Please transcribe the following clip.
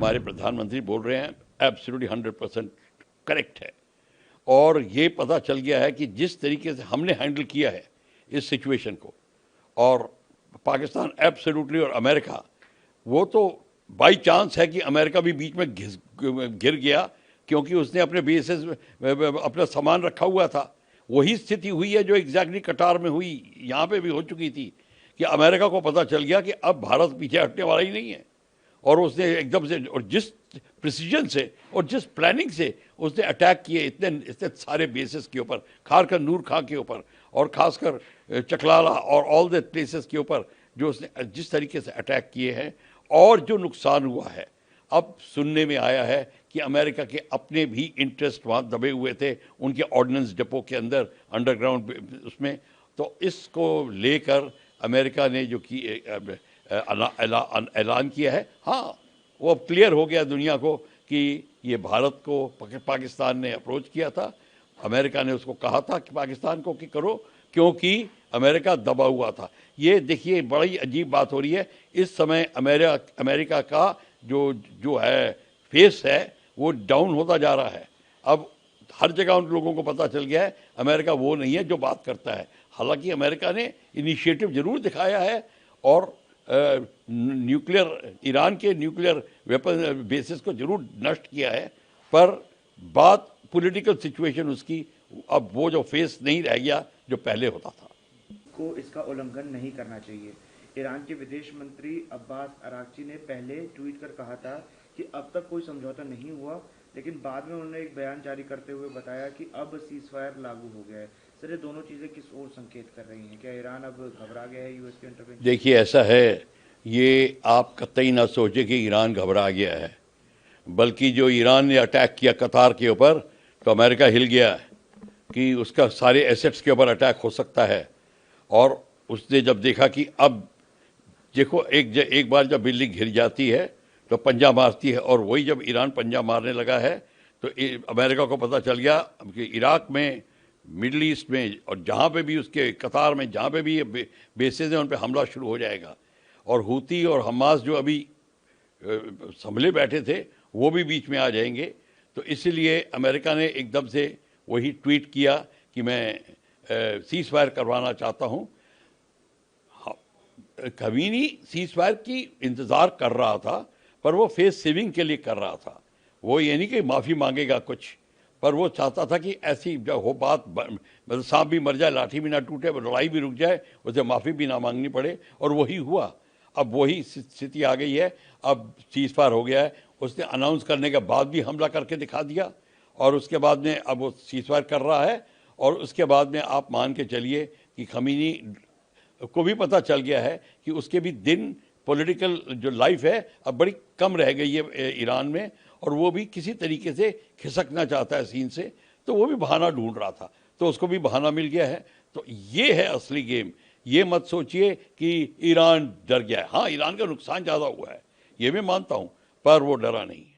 हमारे प्रधानमंत्री बोल रहे हैं एब्सोल्युटली 100% करेक्ट है। और ये पता चल गया है कि जिस तरीके से हमने हैंडल किया है इस सिचुएशन को, और पाकिस्तान एब्सोल्युटली और अमेरिका, वो तो बाई चांस है कि अमेरिका भी बीच में घिर गया, क्योंकि उसने अपने बेसिस अपना सामान रखा हुआ था। वही स्थिति हुई है जो एग्जैक्टली कटार में हुई, यहाँ पे भी हो चुकी थी कि अमेरिका को पता चल गया कि अब भारत पीछे हटने वाला ही नहीं है, और उसने एकदम से और जिस प्रिसीजन से और जिस प्लानिंग से उसने अटैक किए इतने इतने सारे बेसिस के ऊपर, खासकर नूर खां के ऊपर और खासकर चकलाला और ऑल द प्लेसेस के ऊपर, जो उसने जिस तरीके से अटैक किए हैं और जो नुकसान हुआ है। अब सुनने में आया है कि अमेरिका के अपने भी इंटरेस्ट वहाँ दबे हुए थे उनके ऑर्डिनेंस डिपो के अंदर, अंडरग्राउंड उसमें। तो इसको लेकर अमेरिका ने जो कि ऐलान किया है, हाँ, वो अब क्लियर हो गया दुनिया को कि ये भारत को पाकिस्तान ने अप्रोच किया था। अमेरिका ने उसको कहा था कि पाकिस्तान को कि करो, क्योंकि अमेरिका दबा हुआ था। ये देखिए बड़ी अजीब बात हो रही है इस समय। अमेरिका का जो है फेस है वो डाउन होता जा रहा है। अब हर जगह उन लोगों को पता चल गया है अमेरिका वो नहीं है जो बात करता है। हालांकि अमेरिका ने इनिशिएटिव जरूर दिखाया है और न्यूक्लियर, ईरान के न्यूक्लियर वेपन बेसिस को जरूर नष्ट किया है, पर बात पॉलिटिकल सिचुएशन उसकी अब वो जो फेस नहीं रह गया जो पहले होता था। को इसका उल्लंघन नहीं करना चाहिए। ईरान के विदेश मंत्री अब्बास अरागची ने पहले ट्वीट कर कहा था कि अब तक कोई समझौता नहीं हुआ, लेकिन बाद में उन्होंने एक बयान जारी करते हुए बताया कि अब सीज़फायर लागू हो गया है। सर, ये दोनों चीज़ें किस ओर संकेत कर रही हैं? क्या ईरान अब घबरा गया है यूएस के इंटरवेंशन? देखिए ऐसा है, ये आप कतई ना सोचे कि ईरान घबरा गया है, बल्कि जो ईरान ने अटैक किया कतार के ऊपर, तो अमेरिका हिल गया है कि उसका सारे एसेट्स के ऊपर अटैक हो सकता है। और उसने जब देखा कि अब देखो एक बार जब बिल्ली घिर जाती है तो पंजा मारती है, और वही जब ईरान पंजा मारने लगा है तो अमेरिका को पता चल गया कि इराक में, मिडल ईस्ट में और जहाँ पे भी उसके कतार में जहाँ पे भी ये बेसेस हैं उन पे हमला शुरू हो जाएगा। और हूती और हमास जो अभी संभले बैठे थे वो भी बीच में आ जाएंगे। तो इसलिए अमेरिका ने एकदम से वही ट्वीट किया कि मैं सीज फायर करवाना चाहता हूँ। खमीनी सीज फायर की इंतज़ार कर रहा था, पर वो फेस सेविंग के लिए कर रहा था। वो ये नहीं कि माफ़ी मांगेगा कुछ, पर वो चाहता था कि ऐसी जब हो बात, मतलब सांप भी मर जाए लाठी भी ना टूटे, लड़ाई भी रुक जाए, उसे माफ़ी भी ना मांगनी पड़े, और वही हुआ। अब वही स्थिति आ गई है। अब सीज फायर हो गया है। उसने अनाउंस करने के बाद भी हमला करके दिखा दिया, और उसके बाद में अब वो सीज फायर कर रहा है। और उसके बाद में आप मान के चलिए कि खमीनी को भी पता चल गया है कि उसके भी दिन, पॉलिटिकल जो लाइफ है अब बड़ी कम रह गई है ईरान में, और वो भी किसी तरीके से खिसकना चाहता है सीन से। तो वो भी बहाना ढूंढ रहा था, तो उसको भी बहाना मिल गया है। तो ये है असली गेम। ये मत सोचिए कि ईरान डर गया है। हाँ, ईरान का नुकसान ज़्यादा हुआ है, ये मैं मानता हूँ, पर वो डरा नहीं है।